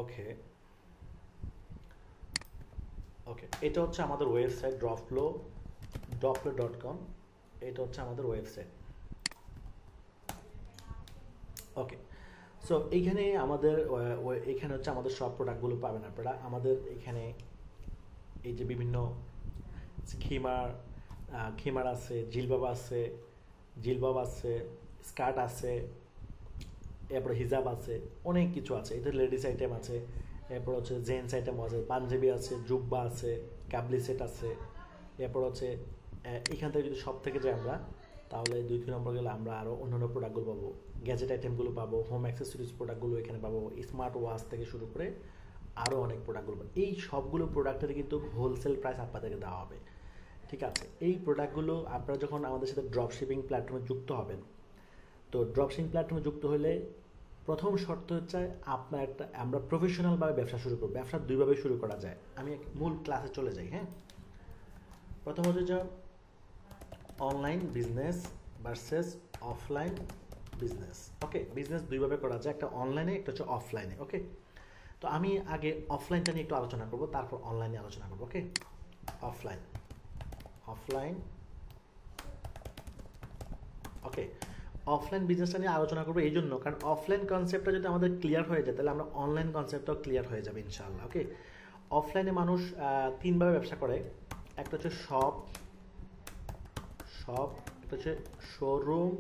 ওকে ওকে, এটা হচ্ছে আমাদের ওয়েবসাইট dropflow.com। এটা হচ্ছে আমাদের ওয়েবসাইট। ওকে, সো এইখানে আমাদের এখানে হচ্ছে আমাদের সব প্রোডাক্টগুলো পাবেন আপনারা। আমাদের এখানে এই যে বিভিন্ন খিমার আছে, জিলবাব আছে, স্কার্ট আছে, এরপরে হিজাব আছে, অনেক কিছু আছে। এটা লেডিস আইটেম আছে, এরপর হচ্ছে জেন্টস আইটেম আছে, পাঞ্জাবি আছে, জুব্বা আছে, কাবলি সেট আছে। এরপর হচ্ছে এখান থেকে যদি সব থেকে যাই আমরা, তাহলে 2-3 নম্বর গেলে আমরা আরও অন্যান্য প্রোডাক্টগুলো পাবো, গ্যাজেট আইটেমগুলো পাবো, হোম অ্যাক্সেসরিজ প্রোডাক্টগুলো এখানে পাবো, স্মার্ট ওয়াচ থেকে শুরু করে আরও অনেক প্রোডাক্টগুলো পাবো। এই সবগুলো প্রোডাক্টের কিন্তু হোলসেল প্রাইস আপনাদেরকে দেওয়া হবে। ঠিক আছে, এই প্রোডাক্টগুলো আপনারা যখন আমাদের সাথে ড্রপ শিপিং প্ল্যাটফর্মে যুক্ত হবেন, তো ড্রপ শিপিং প্ল্যাটফর্মে যুক্ত হলে প্রথম শর্ত হচ্ছে আমরা প্রফেশনালভাবে ব্যবসা শুরু করব। ব্যবসা দুইভাবে শুরু করা যায়। আমি মূল ক্লাসে চলে যাই। হ্যাঁ, প্রথম হচ্ছে যে online business versus offline business. Okay, business দুইভাবে করা যায়, একটা অনলাইনে, একটা হচ্ছে অফলাইনে। ওকে, তো আমি আগে অফলাইনটা নিয়ে একটু আলোচনা করব, তারপর অনলাইনে আলোচনা করব। ওকে, অফলাইন। ওকে, অফলাইন বিজনেসটা নিয়ে আলোচনা করবো এই জন্য, কারণ অফলাইন কনসেপ্টটা যদি আমাদের ক্লিয়ার হয়ে যায়, তাহলে আমরা অনলাইন কনসেপ্টটাও ক্লিয়ার হয়ে যাবে ইনশাআল্লাহ। ওকে, অফলাইনে মানুষ 3ভাবে ব্যবসা করে। একটা হচ্ছে শপ, একটা হচ্ছে শোরুম,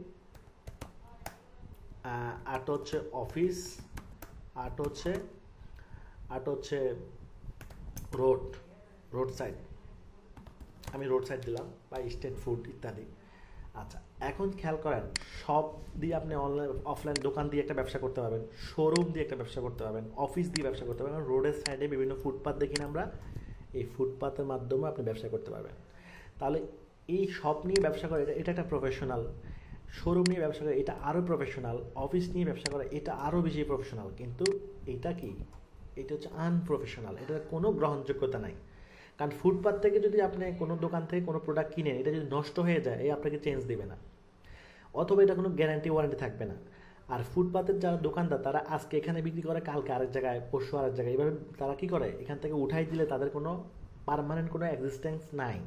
আরটা হচ্ছে অফিস, আরটা হচ্ছে রোড সাইড। আমি রোড সাইড দিলাম, বা স্ট্রিট ফুড ইত্যাদি। আচ্ছা, এখন খেয়াল করেন, শপ দিয়ে আপনি অফলাইন দোকান দিয়ে একটা ব্যবসা করতে পারবেন, শোরুম দিয়ে একটা ব্যবসা করতে পারবেন, অফিস দিয়ে ব্যবসা করতে পারবেন। রোডের সাইডে বিভিন্ন ফুটপাথ দেখি না আমরা, এই ফুটপাথের মাধ্যমে আপনি ব্যবসা করতে পারবেন। তাহলে এই শপ নিয়ে ব্যবসা করে এটা একটা প্রফেশনাল, শোরুম নিয়ে ব্যবসা করে এটা আরও প্রফেশনাল, অফিস নিয়ে ব্যবসা করে এটা আরও বেশি প্রফেশনাল। কিন্তু এটা কি, এটা হচ্ছে আনপ্রফেশনাল, এটার কোনো গ্রহণযোগ্যতা নাই। কারণ ফুটপাথ থেকে যদি আপনি কোনো দোকান থেকে কোনো প্রোডাক্ট কিনেন, এটা যদি নষ্ট হয়ে যায়, এই আপনাকে চেঞ্জ দেবে না, অথবা এটা কোনো গ্যারান্টি ওয়ারেন্টি থাকবে না। আর ফুটপাথের যারা দোকানদার, তারা আজকে এখানে বিক্রি করে, কালকে আরেক জায়গায়, পরশু আরেক জায়গায়, এইভাবে তারা কী করে, এখান থেকে উঠাই দিলে তাদের কোনো পার্মানেন্ট কোনো এক্সিস্টেন্স নাই,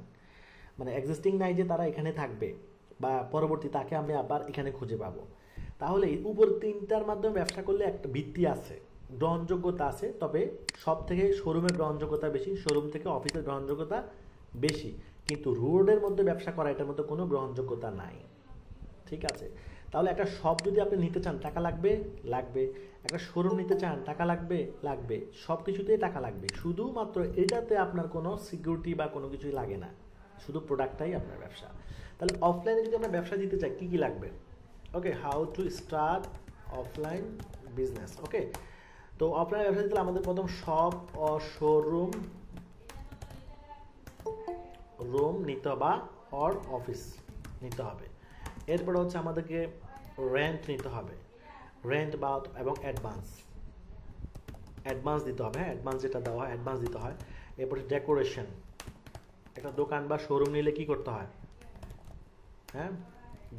মানে এক্সিস্টিং নাই যে তারা এখানে থাকবে বা পরবর্তী তাকে আমি আবার এখানে খুঁজে পাবো। তাহলে উপর 3টার মাধ্যমে ব্যবসা করলে একটা ভিত্তি আছে, গ্রহণযোগ্যতা আছে। তবে সব থেকে শোরুমের গ্রহণযোগ্যতা বেশি, শোরুম থেকে অফিসের গ্রহণযোগ্যতা বেশি। কিন্তু রোডের মধ্যে ব্যবসা করা, এটার মধ্যে কোনো গ্রহণযোগ্যতা নাই। ঠিক আছে, তাহলে একটা শপ যদি আপনি নিতে চান, টাকা লাগবে। একটা শোরুম নিতে চান, টাকা লাগবে। সব কিছুতেই টাকা লাগবে, শুধুমাত্র এটাতে আপনার কোনো সিকিউরিটি বা কোনো কিছুই লাগে না, শুধু প্রোডাক্টটাই আপনার ব্যবসা। তাহলে অফলাইনে যদি আমরা ব্যবসা দিতে চাই, কী লাগবে? Okay, how to start offline business. Okay, তো অফলাইন ব্যবসা দিতে আমাদের প্রথম শপ ও শোরুম নিতে বা অফিস নিতে হবে। এরপরে হচ্ছে আমাদেরকে রেন্ট নিতে হবে, রেন্ট বা এবং অ্যাডভান্স দিতে হবে। হ্যাঁ, অ্যাডভান্স যেটা দেওয়া হয়, অ্যাডভান্স দিতে হয়। এরপরে ডেকোরেশন, একটা দোকান বা শোরুম নিলে কি করতে হয়? হ্যাঁ,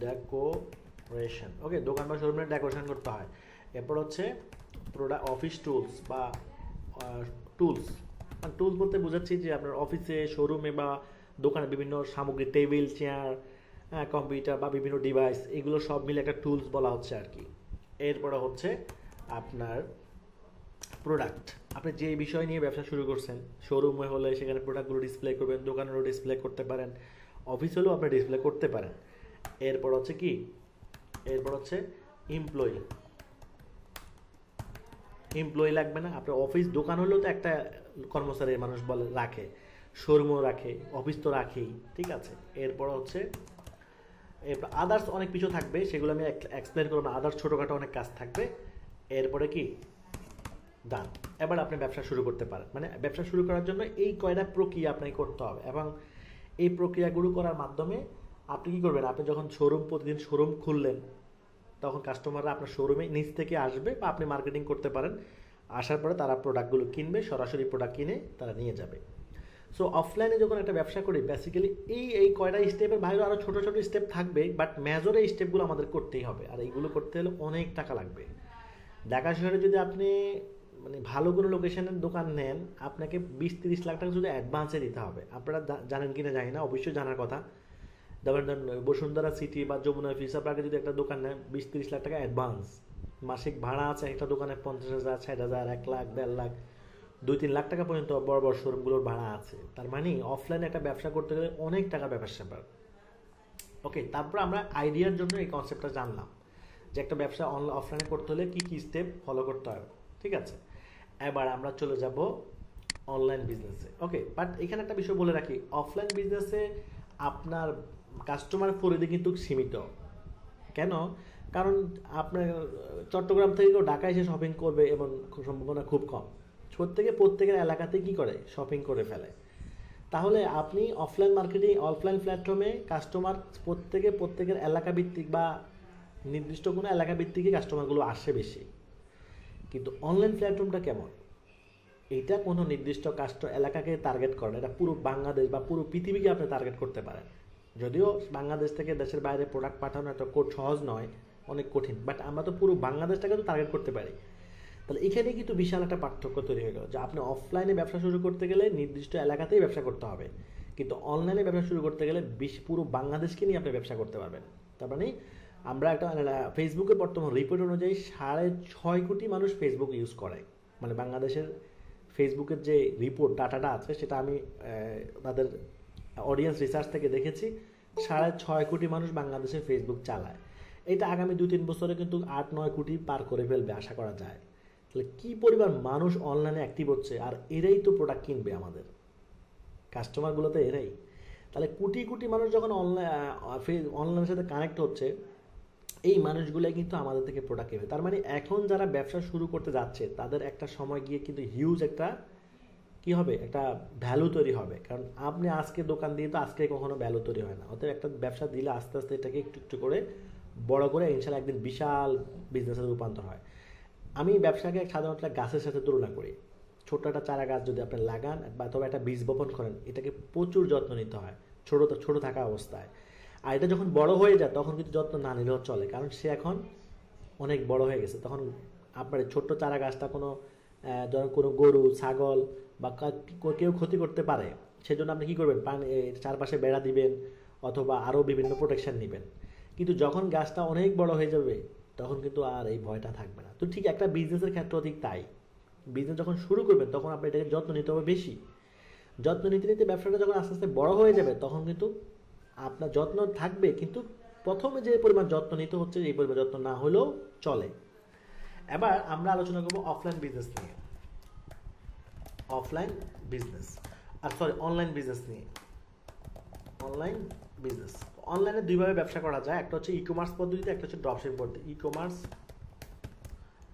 ডেকোরেশন। ওকে, দোকান বা শোরুমে ডেকোরেশন করতে হয়। এরপর হচ্ছে প্রোডাক্ট, অফিস টুলস বা টুলস বলতে বোঝাচ্ছি যে আপনার অফিসে, শোরুমে বা দোকানে বিভিন্ন সামগ্রী, টেবিল, চেয়ার, কম্পিউটার বা বিভিন্ন ডিভাইস, এগুলো সব মিলে একটা টুলস বলা হচ্ছে আর কি। এরপরে হচ্ছে আপনার প্রোডাক্ট, আপনি যে বিষয় নিয়ে ব্যবসা শুরু করছেন, শোরুমে হলে সেখানে প্রোডাক্টগুলো ডিসপ্লে করবেন, দোকানেরও ডিসপ্লে করতে পারেন, অফিস হলেও আপনি ডিসপ্লে করতে পারেন। এরপর হচ্ছে কি, এরপর হচ্ছে এমপ্লয়ি লাগবে না আপনার। অফিস দোকান হলেও তো একটা কর্মচারী মানুষ বলে রাখে, শোরুমও রাখে, অফিস তো রাখেই। ঠিক আছে, এরপর হচ্ছে আদার্স অনেক কিছু থাকবে, সেগুলো আমি এক্সপ্লেন করবো না। আদার্স ছোটোখাটো অনেক কাজ থাকবে। এরপরে কি, ডান, এবার আপনি ব্যবসা শুরু করতে পারেন। মানে ব্যবসা শুরু করার জন্য এই কয়টা প্রক্রিয়া আপনাকে করতে হবে, এবং এই প্রক্রিয়াগুলো করার মাধ্যমে আপনি কী করবেন, আপনি যখন প্রতিদিন শোরুম খুললেন, তখন কাস্টমাররা আপনার শোরুমে নিচ থেকে আসবে, বা আপনি মার্কেটিং করতে পারেন। আসার পরে তারা প্রোডাক্টগুলো কিনবে, সরাসরি প্রোডাক্ট কিনে তারা নিয়ে যাবে। সো অফলাইনে যখন একটা ব্যবসা করি, বেসিক্যালি এই কয়টা স্টেপের বাইরে আরও ছোটো ছোটো স্টেপ থাকবে, বাট মেজর এই স্টেপগুলো আমাদের করতেই হবে। আর এইগুলো করতে হলে অনেক টাকা লাগবে। ঢাকা শহরে যদি আপনি মানে ভালো কোনো লোকেশনের দোকান নেন, আপনাকে 20-30 লাখ টাকা শুধু অ্যাডভান্সে দিতে হবে। আপনারা জানেন কিনা জানি না, অবশ্যই জানার কথা। যেমন বসুন্ধরা সিটি বা যমুনা ফিউচার পার্কে যদি একটা দোকান নেন, 20-30 লাখ টাকা অ্যাডভান্স, মাসিক ভাড়া আছে একটা দোকানে 50,000, 60,000, 1 লাখ, 1.5 লাখ, 2-3 লাখ টাকা পর্যন্ত বড় বড় শোরুমগুলোর ভাড়া আছে। তার মানে অফলাইনে একটা ব্যবসা করতে গেলে অনেক টাকা ব্যাপার। ওকে, তারপর আমরা আইডিয়ার জন্য এই কনসেপ্টটা জানলাম যে একটা ব্যবসা অফলাইনে করতে হলে কি কি স্টেপ ফলো করতে হবে। ঠিক আছে, এবার আমরা চলে যাব অনলাইন বিজনেসে। ওকে, বাট এখানে একটা বিষয় বলে রাখি, অফলাইন বিজনেসে আপনার কাস্টমার পরিধি কিন্তু সীমিত। কেন? কারণ আপনার চট্টগ্রাম থেকে কেউ ঢাকায় এসে শপিং করবে এমন সম্ভাবনা খুব কম। প্রত্যেকের এলাকাতে কি করে, শপিং করে ফেলে। তাহলে আপনি অফলাইন মার্কেটিং, অফলাইন প্ল্যাটফর্মে কাস্টমার প্রত্যেকের এলাকা ভিত্তিক বা নির্দিষ্ট কোনো এলাকা ভিত্তিকই কাস্টমারগুলো আসে বেশি। কিন্তু অনলাইন প্ল্যাটফর্মটা কেমন, এটা কোনো নির্দিষ্ট এলাকাকে টার্গেট করে না, এটা পুরো বাংলাদেশ বা পুরো পৃথিবীকে আপনি টার্গেট করতে পারেন। যদিও বাংলাদেশ থেকে দেশের বাইরে প্রোডাক্ট পাঠানো এত সহজ নয়, অনেক কঠিন, বাট আমরা তো পুরো বাংলাদেশটাকে তো টার্গেট করতে পারি। তাহলে এখানে কিন্তু বিশাল একটা পার্থক্য তৈরি হয়ে গেল যে আপনি অফলাইনে ব্যবসা শুরু করতে গেলে নির্দিষ্ট এলাকাতেই ব্যবসা করতে হবে, কিন্তু অনলাইনে ব্যবসা শুরু করতে গেলে পুরো বাংলাদেশকে নিয়ে আপনি ব্যবসা করতে পারবেন। তার মানে আমরা একটা ফেসবুকের বর্তমান রিপোর্ট অনুযায়ী 6.5 কোটি মানুষ ফেসবুক ইউজ করে। মানে বাংলাদেশের ফেসবুকের যে রিপোর্ট ডাটাটা আছে সেটা আমি তাদের অডিয়েন্স রিসার্চ থেকে দেখেছি, 6.5 কোটি মানুষ বাংলাদেশে ফেসবুক চালায়। এটা আগামী 2-3 বছরে কিন্তু 8-9 কোটি পার করে ফেলবে আশা করা যায়। তাহলে কি পরিমাণ মানুষ অনলাইনে অ্যাক্টিভ হচ্ছে, আর এরাই তো প্রোডাক্ট কিনবে, আমাদের কাস্টমারগুলো তো এরাই। তাহলে কোটি কোটি মানুষ যখন অনলাইনের সাথে কানেক্ট হচ্ছে, এই মানুষগুলোই কিন্তু আমাদের থেকে প্রোডাক্ট কিনবে। তার মানে এখন যারা ব্যবসা শুরু করতে যাচ্ছে তাদের একটা সময় গিয়ে কিন্তু হিউজ একটা কি হবে, একটা ভ্যালু তৈরি হবে। কারণ আপনি আজকে দোকান দিয়ে তো আজকে কখনো ভ্যালু তৈরি হয় না। অতএব একটা ব্যবসা দিলে আস্তে আস্তে এটাকে একটু একটু করে বড় করে ইনশাল্লাহ একদিন বিশাল বিজনেসে রূপান্তর হয়। আমি ব্যবসাকে সাধারণত গাছের সাথে তুলনা করি। ছোট একটা চারা গাছ যদি আপনি লাগান বা তবে একটা বীজ বপন করেন, এটাকে প্রচুর যত্ন নিতে হয় ছোট থাকা অবস্থায়। আর এটা যখন বড় হয়ে যায় তখন কিন্তু যত্ন না নিলেও চলে, কারণ সে এখন অনেক বড় হয়ে গেছে। তখন আপনার ছোট্ট চারা গাছটা ধরুন কোনো গরু, ছাগল বা কেউ ক্ষতি করতে পারে, সেজন্য আপনি কী করবেন, চারপাশে বেড়া দিবেন অথবা আরও বিভিন্ন প্রোটেকশন নেবেন। কিন্তু যখন গাছটা অনেক বড় হয়ে যাবে তখন কিন্তু আর এই ভয়টা থাকবে না। তো ঠিক একটা বিজনেসের ক্ষেত্রেও ঠিক তাই। বিজনেস যখন শুরু করবেন তখন আপনি এটাকে যত্ন নিতে হবে বেশি। যত্ন নিতে নিতে ব্যবসাটা যখন আস্তে আস্তে বড় হয়ে যাবে তখন কিন্তু আপনার যত্ন থাকবে, কিন্তু প্রথমে যে পরিমাণ যত্ন নিতে হচ্ছে এই পরিমাণ যত্ন না হলেও চলে। এবার আমরা আলোচনা করব অফলাইন বিজনেস নিয়ে, অনলাইন বিজনেস নিয়ে। অনলাইন বিজনেস, অনলাইনে দুইভাবে ব্যবসা করা যায়, একটা হচ্ছে ই কমার্স পদ্ধতিতে, একটা হচ্ছে ড্রপশিপিং পদ্ধতি। ই কমার্স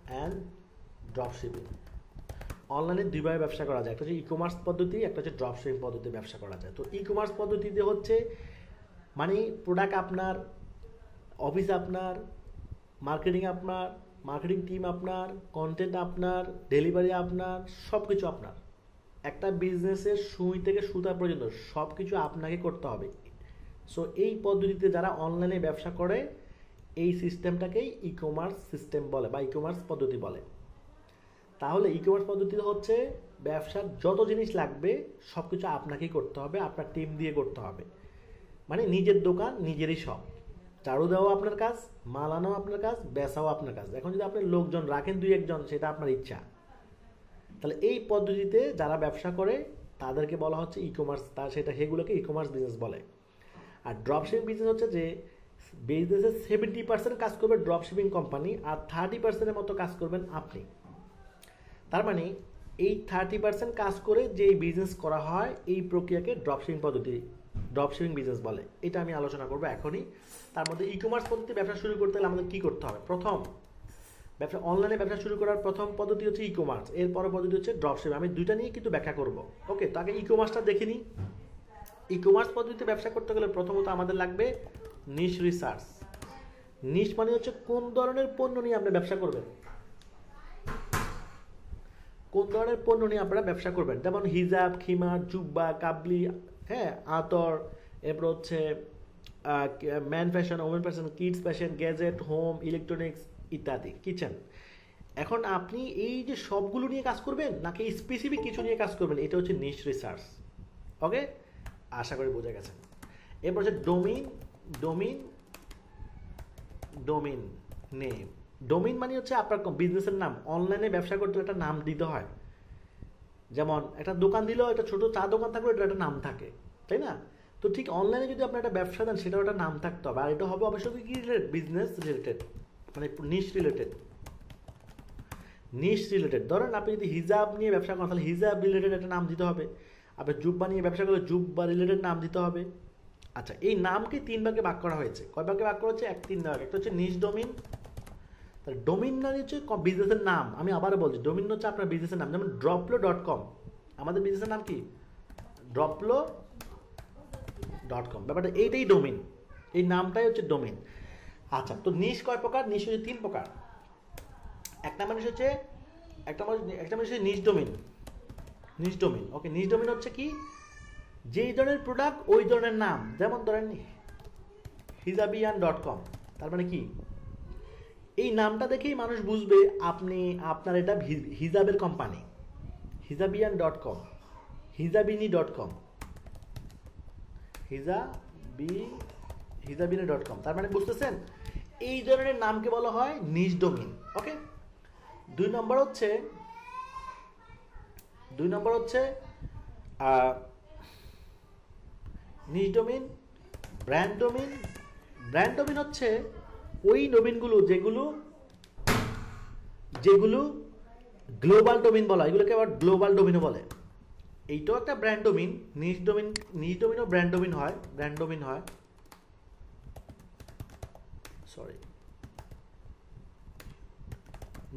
অ্যান্ড ড্রপশিপিং, অনলাইনে দুইভাবে ব্যবসা করা যায়, একটা হচ্ছে ই কমার্স পদ্ধতি, একটা হচ্ছে ড্রপশিপিং পদ্ধতিতে ব্যবসা করা যায়। তো ই কমার্স পদ্ধতিতে হচ্ছে মানে প্রোডাক্ট আপনার, অফিস আপনার, মার্কেটিং টিম আপনার, কন্টেন্ট আপনার, ডেলিভারি আপনার, সব কিছু আপনার। একটা বিজনেসের সুই থেকে সুতা পর্যন্ত সব কিছু আপনাকে করতে হবে। সো এই পদ্ধতিতে যারা অনলাইনে ব্যবসা করে এই সিস্টেমটাকেই ই কমার্স সিস্টেম বলে বা ই কমার্স পদ্ধতি বলে। তাহলে ই কমার্স পদ্ধতি হচ্ছে ব্যবসার যত জিনিস লাগবে সব কিছু আপনাকেই করতে হবে, আপনার টিম দিয়ে করতে হবে। মানে নিজের দোকান নিজেরই সব, চারু দেওয়া আপনার কাজ, মাল আনাও আপনার কাজ, বেচাও আপনার কাজ। এখন যদি আপনি লোকজন রাখেন 2-1 জন সেটা আপনার ইচ্ছা। তাহলে এই পদ্ধতিতে যারা ব্যবসা করে তাদেরকে বলা হচ্ছে ই কমার্স, সেগুলোকে ই কমার্স বিজনেস বলে। আর ড্রপশিপিং বিজনেস হচ্ছে যে বিজনেসের 70% কাজ করবে ড্রপশিপিং কোম্পানি, আর 30%-এর মতো কাজ করবেন আপনি। তার মানে এই 30% কাজ করে যে বিজনেস করা হয় এই প্রক্রিয়াকে ড্রপশিপিং বিজনেস বলে। এটা আমি আলোচনা করবো এখনই। তার মধ্যে ই কমার্স পদ্ধতি ব্যবসা শুরু করতে হলে আমাদের কী করতে হবে? প্রথম, অনলাইনে ব্যবসা শুরু করার প্রথম পদ্ধতি হচ্ছে ই কমার্স, এর পরের পদ্ধতি হচ্ছে ড্রপশিপিং। আমি দুইটা নিয়ে কিন্তু ব্যাখ্যা করব। ওকে, তো আগে ই কমার্সটা দেখে নিই। ই কমার্স পদ্ধতিতে ব্যবসা করতে গেলে প্রথমত আমাদের লাগবে নিশ রিসার্চ। নিশ মানে হচ্ছে কোন ধরনের পণ্য নিয়ে আপনি ব্যবসা করবেন, কোন ধরনের পণ্য নিয়ে আপনারা ব্যবসা করবেন। যেমন হিজাব, খিমার, জুব্বা, কাবলি, হ্যাঁ, আতর, এরপর হচ্ছে man fashion, women fashion, kids fashion, gadget, home, electronics ইত্যাদি, কিচেন। এখন আপনি এই যে সবগুলো নিয়ে কাজ করবেন নাকি স্পেসিফিক কিছু নিয়ে কাজ করবেন, এটা হচ্ছে নিশ রিসার্চ। ওকে, আশা করি বোঝা গেছে। এরপর হচ্ছে domain. Domain domain name. Domain মানে হচ্ছে আপনার বিজনেসের নাম। অনলাইনে ব্যবসা করতে একটা নাম দিতে হয়। যেমন একটা দোকান দিলেও একটা ছোট চা দোকান থাকলেও এটা একটা নাম থাকে, তাই না? তো ঠিক অনলাইনে যদি আপনি একটা ব্যবসা দেন সেটাও একটা নাম থাকতে হবে। আর এটা হবে অবশ্যই কি রিলেটেড, বিজনেস রিলেটেড, মানে নিশ রিলেটেড। নিশ রিলেটেড, ধরেন আপনি যদি হিজাব নিয়ে ব্যবসা করেন তাহলে হিজাব রিলেটেড একটা নাম দিতে হবে। আপনি জুব্বা নিয়ে ব্যবসা করলে জুব্বা রিলেটেড নাম দিতে হবে। আচ্ছা, এই নামকে 3 ভাগে ভাগ করা হয়েছে। কয় ভাগে ভাগ করা হচ্ছে? 3 ভাগ। একটা হচ্ছে নিশ ডোমিন। তাহলে ডোমিন মানে হচ্ছে বিজনেসের নাম। আমি আবারও বলছি, ডোমিন হচ্ছে আপনার বিজনেসের নাম। যেমন droplo.com, আমাদের বিজনেসের নাম কি? droplo.com। ব্যাপারটা এইটাই ডোমিন, এই নামটাই হচ্ছে ডোমিন। আচ্ছা, তো নিশ কয় প্রকার? নিশ হচ্ছে 3 প্রকার। একটা মানুষ হচ্ছে নিশ ডোমিন। নিশ ডোমিন, ওকে। নিশ ডোমিন হচ্ছে কি? যেই ধরনের প্রোডাক্ট ওই ধরনের নাম। যেমন ধরেন hijabian.com, তার মানে কি? এই নামটা দেখেই মানুষ বুঝবে আপনার এটা হিজাবের কোম্পানি। hijabian.com, hijabini.com, hijabini.com, তার মানে বুঝতেছেন? এই ধরনের নামকে বলা হয় নিশ ডোমিন। ওকে। 2 নম্বর হচ্ছে niche domain, brand domain. Brand domain হচ্ছে ওই ডোমিনগুলো যেগুলো গ্লোবাল ডোমিন বলা, এগুলোকে আবার গ্লোবাল ডোমিনও বলে। এইটাও একটা ব্র্যান্ড ডোমিন। নিশ ডোমিনও ব্র্যান্ড ডোমিন হয়। সরি,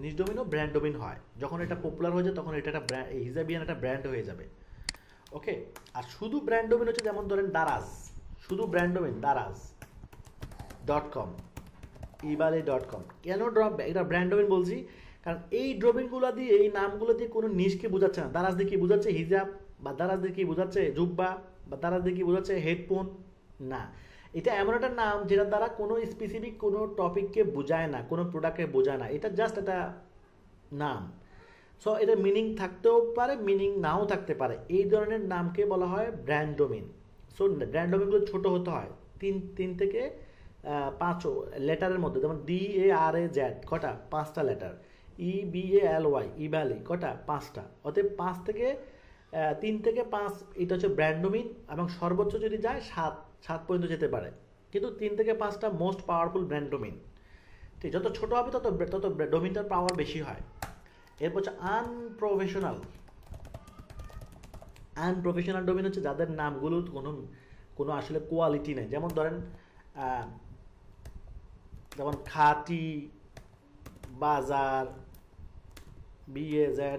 নিশ ডোমিনও ব্র্যান্ড ডোমিন হয়। যখন এটা পপুলার হয়ে যায় তখন এটা একটা ব্র্যান্ড, হিজাবিয়ান একটা ব্র্যান্ড হয়ে যাবে। ওকে। আর শুধু ব্র্যান্ড ডোমিন হচ্ছে যেমন ধরেন দারাজ, শুধু ব্র্যান্ড ডোমিন daraz.com, ibale.com। কেন এটা ব্র্যান্ড ডোমিন বলছি? কারণ এই ডোমিনগুলো দিয়ে, এই নামগুলো দিয়ে কোনো নিশকে বোঝাচ্ছে না। দারাজ দিয়ে কি বোঝাচ্ছে? হিজাব, বা দারাজ দিয়ে কি বোঝাচ্ছে? জুব্বা, বা দারাজ দিয়ে কি বোঝাচ্ছে? হেডফোন। না, এটা এমন একটা নাম যেটা দ্বারা কোনো স্পেসিফিক কোনো টপিককে বোঝায় না, কোনো প্রোডাক্টকে বোঝায় না। এটা জাস্ট একটা নাম। সো এটা মিনিং থাকতেও পারে, মিনিং নাও থাকতে পারে। এই ধরনের নামকে বলা হয় ব্র্যান্ড ডোমিন। সো ব্র্যান্ড ডোমিনগুলো ছোট হতে হয়, 3 থেকে 5 লেটারের মধ্যে। যেমন DARAZ কটা? 5টা লেটার। EBALY ইবালি কটা? 5টা। অতএব 3 থেকে 5 এটা হচ্ছে ব্র্যান্ড ডোমিন, এবং সর্বোচ্চ যদি যায় 7 পর্যন্ত যেতে পারে। কিন্তু 3 থেকে 5টা মোস্ট পাওয়ারফুল ব্র্যান্ড ডোমিন। ঠিক, যত ছোট হবে তত ডোমিনটার পাওয়ার বেশি হয়। এরপর হচ্ছে আনপ্রফেশনাল ডোমিন হচ্ছে যাদের নামগুলোর কোনো আসলে কোয়ালিটি নেই। যেমন ধরেন যেমন খাঁটি বাজার, BAZAR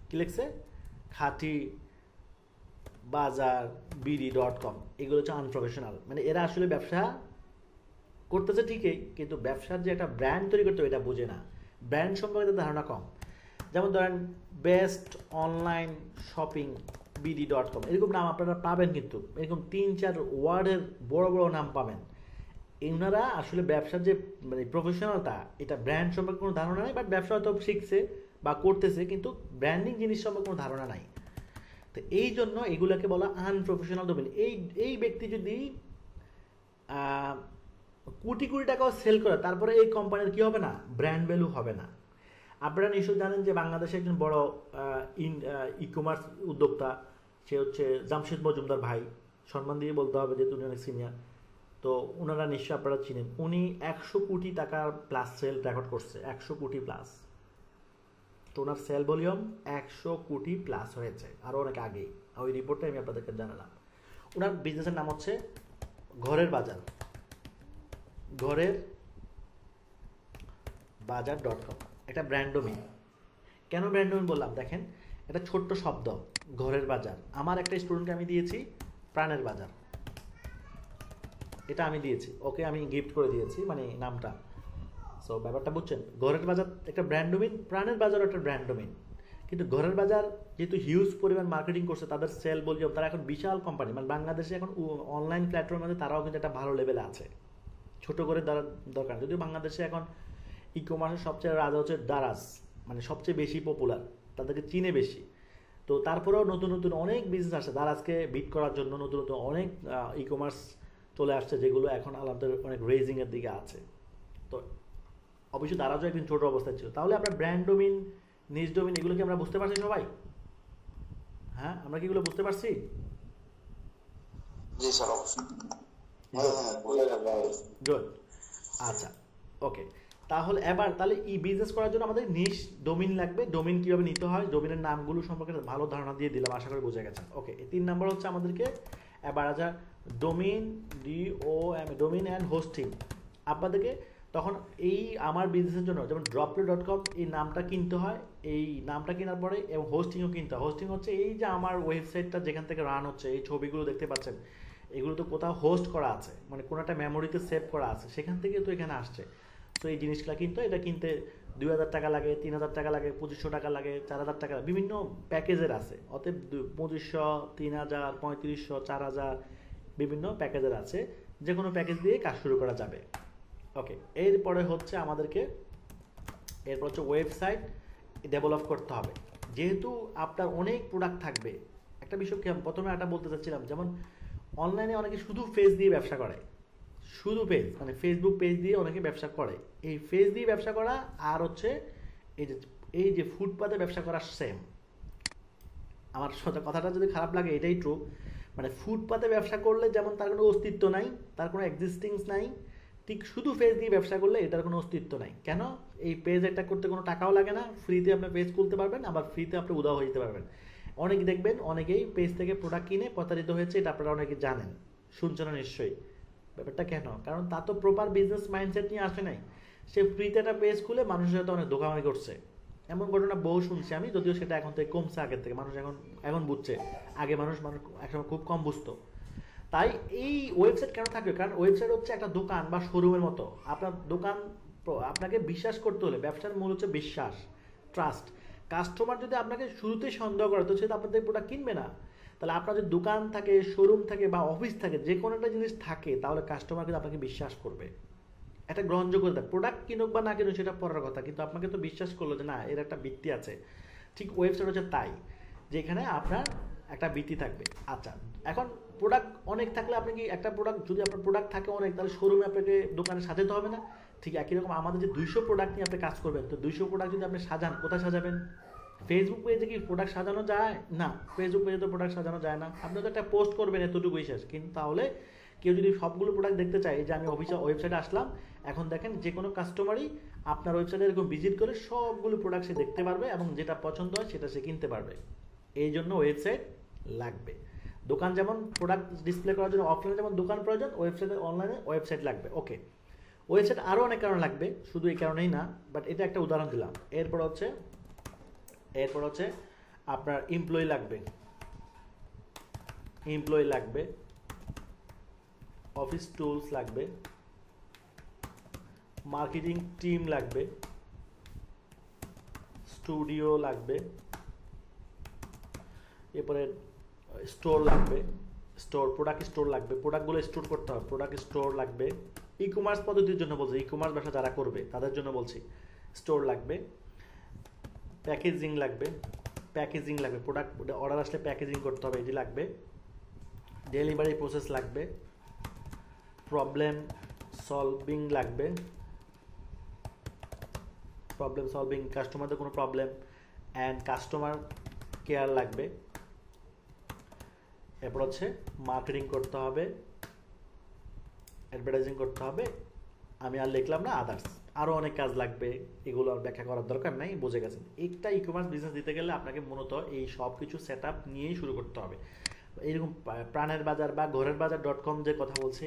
কি লিখছে? খাঁটি বাজার BD.com। এগুলো হচ্ছে আনপ্রফেশনাল, মানে এরা আসলে ব্যবসা করতেছে ঠিকই, কিন্তু ব্যবসার যে একটা ব্র্যান্ড তৈরি করতে হবে এটা বোঝে না, ব্র্যান্ড সম্পর্কে তাদের ধারণা কম। যেমন ধরেন বেস্ট অনলাইন শপিং BD.com, এরকম নাম আপনারা পাবেন, কিন্তু এরকম 3-4 ওয়ার্ডের বড় বড় নাম পাবেন। এনারা আসলে ব্যবসার যে মানে প্রফেশনালটা, এটা ব্র্যান্ড সম্পর্কে কোনো ধারণা নাই, বাট ব্যবসা হয়তো শিখছে বা করতেছে, কিন্তু ব্র্যান্ডিং জিনিস সম্পর্কে কোনো ধারণা নাই। তো এই জন্য এগুলোকে বলা আনপ্রফেশনাল ডোমেইন। এই ব্যক্তি যদি কোটি কোটি টাকাও সেল করে, তারপরে এই কোম্পানির কি হবে না? ব্র্যান্ড ভ্যালু হবে না। আপনারা নিশ্চয়ই জানেন যে বাংলাদেশে একজন বড় ই কমার্স উদ্যোক্তা, সে হচ্ছে জামশেদ মজুমদার ভাই। সম্মান দিয়ে বলতে হবে যে উনি অনেক সিনিয়র। তো ওনারা নিশ্চয়ই আপনারা চিনেন। উনি 100 কোটি টাকার প্লাস সেল রেকর্ড করছে, 100 কোটি প্লাস। তো ওনার সেল ভলিউম 100 কোটি প্লাস হয়েছে আরও অনেক আগেই। ওই রিপোর্টটা আমি আপনাদেরকে জানালাম। ওনার বিজনেসের নাম হচ্ছে ঘরের বাজার, ঘরেরবাজার.com। এটা ব্র্যান্ড ডোমেইন। কেন ব্র্যান্ড ডোমেইন বললাম? দেখেন, এটা ছোট্ট শব্দ, ঘরের বাজার। আমার একটা স্টুডেন্টকে আমি দিয়েছি প্রাণের বাজার, এটা আমি দিয়েছি ওকে, আমি গিফট করে দিয়েছি মানে নামটা। সো ব্যাপারটা বুঝছেন? ঘরের বাজার একটা ব্র্যান্ড ডোমেইন, প্রাণের বাজারও একটা ব্র্যান্ড ডোমেইন। কিন্তু ঘরের বাজার যেহেতু হিউজ পরিমাণ মার্কেটিং করছে, তাদের সেল ভলিউম, তারা এখন বিশাল কোম্পানি, মানে বাংলাদেশে এখন অনলাইন প্ল্যাটফর্মের মধ্যে তারাও কিন্তু একটা ভালো লেভেলে আছে। ছোট করে দরকার, যদিও বাংলাদেশে এখন ই কমার্সের সবচেয়ে রাজা হচ্ছে দারাজ, মানে সবচেয়ে বেশি পপুলার, তাদেরকে চিনে বেশি। তো তারপরেও নতুন নতুন অনেক বিজনেস আসছে দারাজকে বিট করার জন্য, নতুন নতুন অনেক ই কমার্স চলে আসছে যেগুলো এখন আলাদা অনেক রেজিংয়ের দিকে আছে। তো অবশ্যই দারাজও একদিন ছোট অবস্থায় ছিল। তাহলে আমরা ব্র্যান্ড ডোমিন, নিজ ডোমিন, এগুলো কি আমরা বুঝতে পারছি সবাই? হ্যাঁ, আমরা কি এগুলো বুঝতে পারছি? জি স্যার অবশ্যই। গুড। আচ্ছা, ওকে। তাহলে এবার তাহলে ই বিজনেস করার জন্য আমাদের নিশ ডোমিন লাগবে। ডোমিন কীভাবে নিতে হয়, ডোমিনের নামগুলো সম্পর্কে ভালো ধারণা দিয়ে দিলাম, আশা করি বোঝা গেছে। ওকে, 3 নাম্বার হচ্ছে আমাদেরকে এবার আচ্ছা domain, DOM, domain and hosting. আপনাদেরকে তখন এই আমার বিজনেসের জন্য যেমন droplet.com এই নামটা কিনতে হয়, এই নামটা কেনার পরে এবং হোস্টিংও কিনতে হয়। হোস্টিং হচ্ছে এই যে আমার ওয়েবসাইটটা যেখান থেকে রান হচ্ছে, এই ছবিগুলো দেখতে পাচ্ছেন, এগুলো তো কোথাও হোস্ট করা আছে, মানে কোনো একটা মেমোরিতে সেভ করা আছে, সেখান থেকে তো এখানে আসছে। তো এই জিনিসগুলো কিনতে, এটা কিনতে 2000 টাকা লাগে, 3000 টাকা লাগে, 2500 টাকা লাগে, 4000 টাকা, বিভিন্ন প্যাকেজের আছে। অতএব 2500, 3000, 3500, 4000 বিভিন্ন প্যাকেজের আছে, যে কোনো প্যাকেজ দিয়ে কাজ শুরু করা যাবে। ওকে, এরপরে হচ্ছে আমাদেরকে ওয়েবসাইট ডেভেলপ করতে হবে। যেহেতু আপনার অনেক প্রোডাক্ট থাকবে, একটা বিষয় কি প্রথমে একটা বলতে চাচ্ছিলাম, যেমন অনলাইনে অনেকে শুধু ফেস দিয়ে ব্যবসা করে, শুধু পেজ, মানে ফেসবুক পেজ দিয়ে অনেকে ব্যবসা করে। এই ফেস দিয়ে ব্যবসা করা আর হচ্ছে এই যে ফুটপাতে ব্যবসা করা সেম। আমার কথাটা যদি খারাপ লাগে, এটাই ট্রু। মানে ফুটপাতে ব্যবসা করলে যেমন তার কোনো অস্তিত্ব নাই, তার কোনো এক্সিস্টিংস নাই, ঠিক শুধু পেজ দিয়ে ব্যবসা করলে এটার কোনো অস্তিত্ব নাই। কেন? এই পেজ একটা করতে কোনো টাকাও লাগে না, ফ্রিতে আপনি পেজ খুলতে পারবেন, আবার ফ্রিতে আপনি উধাও হয়ে যেতে পারবেন। অনেক দেখবেন অনেকেই পেজ থেকে প্রোডাক্ট কিনে প্রতারিত হয়েছে, এটা আপনারা অনেকে জানেন, শুনছেন নিশ্চয়ই। ব্যাপারটা কেন? কারণ তা তো প্রপার বিজনেস মাইন্ডসেট নিয়ে আসে নাই। সে ফ্রিতে একটা পেজ খুলে মানুষের সাথে অনেক ধোঁকামারি করছে। এমন ঘটনা বহু শুনছি আমি, যদিও সেটা এখন থেকে কমছে, আগের থেকে মানুষ এখন বুঝছে। আগে মানুষ একসময় খুব কম বুঝতো। তাই এই ওয়েবসাইট কেন থাকবে? কারণ ওয়েবসাইট হচ্ছে একটা দোকান বা শোরুমের মতো। আপনার দোকান, আপনাকে বিশ্বাস করতে হলে, ব্যবসার মূল হচ্ছে বিশ্বাস, ট্রাস্ট। কাস্টমার যদি আপনাকে শুরুতেই সন্দেহ করে, তো সে তো আপনাদের প্রোডাক্ট কিনবে না। তাহলে আপনার যদি দোকান থাকে, শোরুম থাকে বা অফিস থাকে, যে কোনো একটা জিনিস থাকে, তাহলে কাস্টমার কিন্তু আপনাকে বিশ্বাস করবে, একটা গ্রহণযোগ্য দেয়। প্রোডাক্ট কিনুক বা না কিনুক সেটা পরের কথা, কিন্তু আপনাকে তো বিশ্বাস করলো যে না, এর একটা ভিত্তি আছে। ঠিক ওয়েবসাইট হচ্ছে তাই, যেখানে আপনার একটা ভিত্তি থাকবে। আচ্ছা, এখন প্রোডাক্ট অনেক থাকলে আপনি কি একটা প্রোডাক্ট, যদি আপনার প্রোডাক্ট থাকে অনেক, তাহলে শোরুমে আপনাকে দোকানে সাজাতে হবে না? ঠিক একই রকম আমাদের যে 200 প্রোডাক্ট নিয়ে আপনি কাজ করবেন, তো 200 প্রোডাক্ট যদি আপনি সাজান, কোথায় সাজাবেন? ফেসবুক পেজে কি প্রোডাক্ট সাজানো যায়? না, ফেসবুক পেজে তো প্রোডাক্ট সাজানো যায় না। আপনি তো একটা পোস্ট করবেন, এতটুকুই শেষ। কিন্তু তাহলে কেউ যদি সবগুলো প্রোডাক্ট দেখতে চায়, যে আমি ওয়েবসাইটে আসলাম, এখন দেখেন যে কোনো কাস্টমারই আপনার ওয়েবসাইটে এরকম ভিজিট করে সবগুলো প্রোডাক্ট সে দেখতে পারবে এবং যেটা পছন্দ হয় সেটা সে কিনতে পারবে। এই জন্য ওয়েবসাইট লাগবে। দোকান যেমন প্রোডাক্ট ডিসপ্লে করার জন্য অফলাইনে যেমন দোকান প্রয়োজন, ওয়েবসাইটে অনলাইনে ওয়েবসাইট লাগবে। ওকে, ওয়েবসাইট আরও অনেক কারণ লাগবে, শুধু এই কারণেই না, বাট এটা একটা উদাহরণ দিলাম। এরপর হচ্ছে আপনার এমপ্লয়ি লাগবে, অফিস টুলস লাগবে, মার্কেটিং টিম লাগবে, স্টুডিও লাগবে, এরপরে স্টোর লাগবে, প্রোডাক্ট স্টোর লাগবে, প্রোডাক্টগুলো স্টোর করতে হবে, প্রোডাক্ট স্টোর লাগবে। ই কমার্স পদ্ধতির জন্য বলছি, ই কমার্স ব্যবসা যারা করবে তাদের জন্য বলছি, স্টোর লাগবে, প্যাকেজিং লাগবে, প্রোডাক্ট অর্ডার আসলে প্যাকেজিং করতে হবে, এটি লাগবে, ডেলিভারি প্রসেস লাগবে, প্রবলেম সলভিং লাগবে, কাস্টমারদের কোনো প্রবলেম অ্যান্ড কাস্টমার কেয়ার লাগবে। এরপর হচ্ছে মার্কেটিং করতে হবে, অ্যাডভার্টাইজিং করতে হবে, আমি আর লিখলাম না, আদার্স আরও অনেক কাজ লাগবে, এগুলো আর ব্যাখ্যা করার দরকার নাই, বুঝে গেছেন। একটা ই কমার্স বিজনেস দিতে গেলে আপনাকে মূলত এই সব কিছু সেট আপ নিয়েই শুরু করতে হবে। এইরকম প্রাণের বাজার বা ঘরের বাজার .com যে কথা বলছি,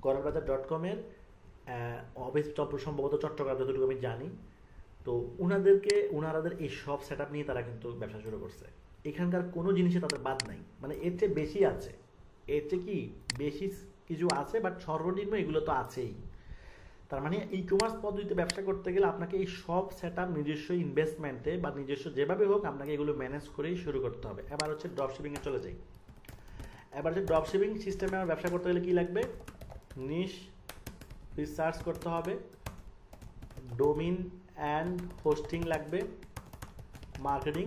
ঘরের বাজার .com-এর অফিস সম্ভবত চট্টগ্রাম, যতটুকু আমি জানি। তো ওনারাদের এই সব সেট আপ নিয়ে তারা কিন্তু ব্যবসা শুরু করছে। এখানকার কোনো জিনিসে তাদের বাদ নাই, মানে এর চেয়ে বেশি আছে, এর চেয়ে কি বেশি কিছু আছে, বাট সর্বনিম্ন এগুলো তো আছেই। তার মানে ই কমার্স পদ্ধতিতে ব্যবসা করতে গেলে আপনাকে এই সব সেট আপ নিজস্ব ইনভেস্টমেন্টে বা নিজস্ব যেভাবে হোক আপনাকে এগুলো ম্যানেজ করেই শুরু করতে হবে। এবার হচ্ছে ড্রপশিপিংয়ে চলে যাই। এবার হচ্ছে ড্রপশিপিং সিস্টেমে আমার ব্যবসা করতে গেলে কী লাগবে? নিশ রিসার্চ করতে হবে, ডোমিন অ্যান্ড হোস্টিং লাগবে, মার্কেটিং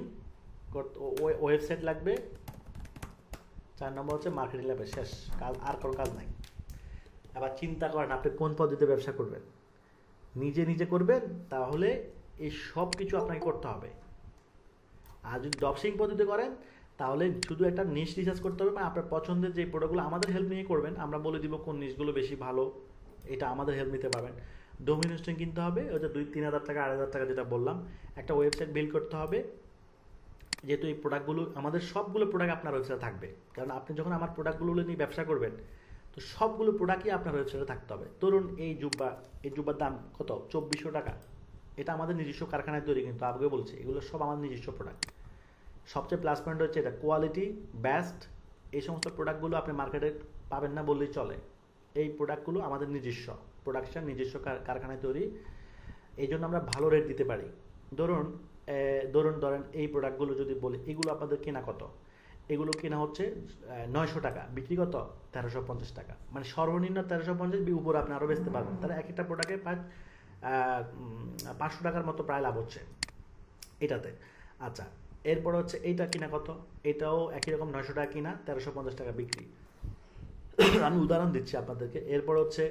ওয়েবসাইট লাগবে, 4 নম্বর হচ্ছে মার্কেটিং লাগবে, শেষ। কাজ আর কোনো কাজ নাই। আবার চিন্তা করেন আপনি কোন পদ্ধতিতে ব্যবসা করবেন। নিজে নিজে করবেন তাহলে এই সব কিছু আপনাকে করতে হবে। আর যদি ড্রপশিপিং পদ্ধতি করেন তাহলে শুধু একটা নিশ রিসার্চ করতে হবে, মানে আপনার পছন্দের যে প্রোডাক্টগুলো আমাদের হেল্প নিয়ে করবেন, আমরা বলে দিব কোন নিশগুলো বেশি ভালো, এটা আমাদের হেল্প নিতে পারবেন। ডোমিন হোস্টিং কিনতে হবে, ওটা 2-3 হাজার টাকা 8,000 টাকা যেটা বললাম। একটা ওয়েবসাইট বিল্ড করতে হবে, যেহেতু এই প্রোডাক্টগুলো আমাদের সবগুলো প্রোডাক্ট আপনার ওয়েবসাইটে থাকবে, কারণ আপনি যখন আমার প্রোডাক্টগুলো নিয়ে ব্যবসা করবেন তো সবগুলো প্রোডাক্টই আপনার ওয়েবসাইটে থাকতে হবে। ধরুন এই জুব্বার দাম কত, 2400 টাকা। এটা আমাদের নিজস্ব কারখানায় তৈরি, কিন্তু আগে বলছি এগুলো সব আমাদের নিজস্ব প্রোডাক্ট। সবচেয়ে প্লাস পয়েন্ট হচ্ছে এটা কোয়ালিটি বেস্ট। এই সমস্ত প্রোডাক্টগুলো আপনি মার্কেটে পাবেন না বললেই চলে। এই প্রোডাক্টগুলো আমাদের নিজস্ব প্রোডাকশন, নিজস্ব কারখানায় তৈরি, এই জন্য আমরা ভালো রেট দিতে পারি। ধরেন এই প্রোডাক্টগুলো যদি বলি, এগুলো আপনাদের কেনা কত, এগুলো কেনা হচ্ছে 900 টাকা, বিক্রি কত 1350 টাকা, মানে সর্বনিম্ন 1350, উপরে আপনি আরও বেচতে পারবেন। তাহলে এক একটা প্রোডাক্টে প্রায় 500 টাকার মতো প্রায় লাভ হচ্ছে এটাতে। আচ্ছা, এরপর হচ্ছে এইটা কিনা কত, এটাও একই রকম 900 টাকা কিনা, 1350 টাকা বিক্রি। আমি উদাহরণ দিচ্ছি আপনাদেরকে। এরপর হচ্ছে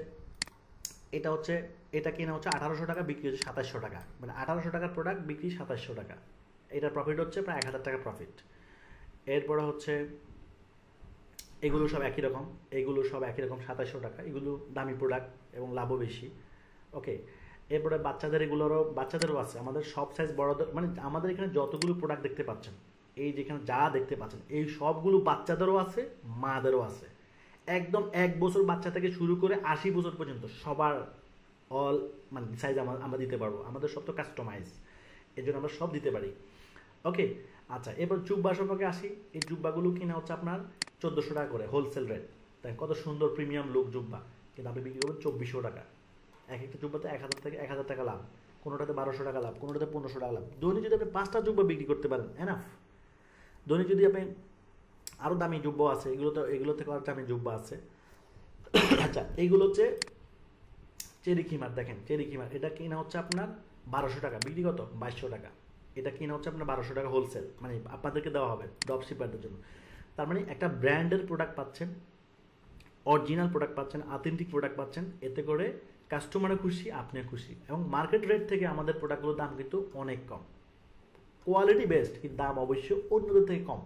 এটা কিনা হচ্ছে 1800 টাকা, বিক্রি হচ্ছে 2700 টাকা, মানে 1800 টাকার প্রোডাক্ট বিক্রি 2700 টাকা। এটার প্রফিট হচ্ছে প্রায় 1000 টাকা প্রফিট। এরপরে হচ্ছে এগুলো সব একই রকম 2700 টাকা, এগুলো দামি প্রোডাক্ট এবং লাভও বেশি। ওকে, এরপরে বাচ্চাদেরও আছে, আমাদের সব সাইজ বড়দের, মানে আমাদের এখানে যতগুলো প্রোডাক্ট দেখতে পাচ্ছেন, এই যেখানে যা দেখতে পাচ্ছেন এই সবগুলো বাচ্চাদেরও আছে, মাদেরও আছে। একদম 1 বছর বাচ্চা থেকে শুরু করে 80 বছর পর্যন্ত সবার মানে সাইজ আমরা দিতে পারবো। আমাদের সব তো কাস্টমাইজ, এই জন্য আমরা সব দিতে পারি। ওকে, আচ্ছা, এবার জুব্বা সম্পর্কে আসি। এই জুব্বাগুলো কিনা হচ্ছে আপনার 1400 টাকা করে হোলসেল রেট। তাই কত সুন্দর প্রিমিয়াম লুক জুব্বা, কিন্তু আপনি বিক্রি করবেন 2400 টাকা। এক একটা জুব্বাতে 1000 টাকা লাভ, কোনোটাতে 1200 টাকা লাভ, কোনোটাতে 1500 টাকা লাভ। দৈনিক যদি আপনি 5টা জুব্বা বিক্রি করতে পারেন এনাফ। দৈনিক যদি আপনি আরও দামি জুব্বা আছে, এগুলো থেকে আরও দামি জুব্বা আছে। আচ্ছা, এইগুলো হচ্ছে চেরি খিমার। দেখেন চেরি খিমার, এটা কিনা হচ্ছে আপনার 1200 টাকা, বিক্রি কত 2200 টাকা। এটা কিনা হচ্ছে আপনার 1200 টাকা হোলসেল, মানে আপনাদেরকে দেওয়া হবে ড্রপশিপারদের জন্য। তার মানে একটা ব্র্যান্ডের প্রোডাক্ট পাচ্ছেন, অরিজিনাল প্রোডাক্ট পাচ্ছেন, অথেন্টিক প্রোডাক্ট পাচ্ছেন। এতে করে কাস্টমারও খুশি, আপনিও খুশি। এবং মার্কেট রেট থেকে আমাদের প্রোডাক্টগুলোর দাম কিন্তু অনেক কম। কোয়ালিটি বেস্ট, কিন্তু দাম অবশ্যই অন্যদের থেকে কম।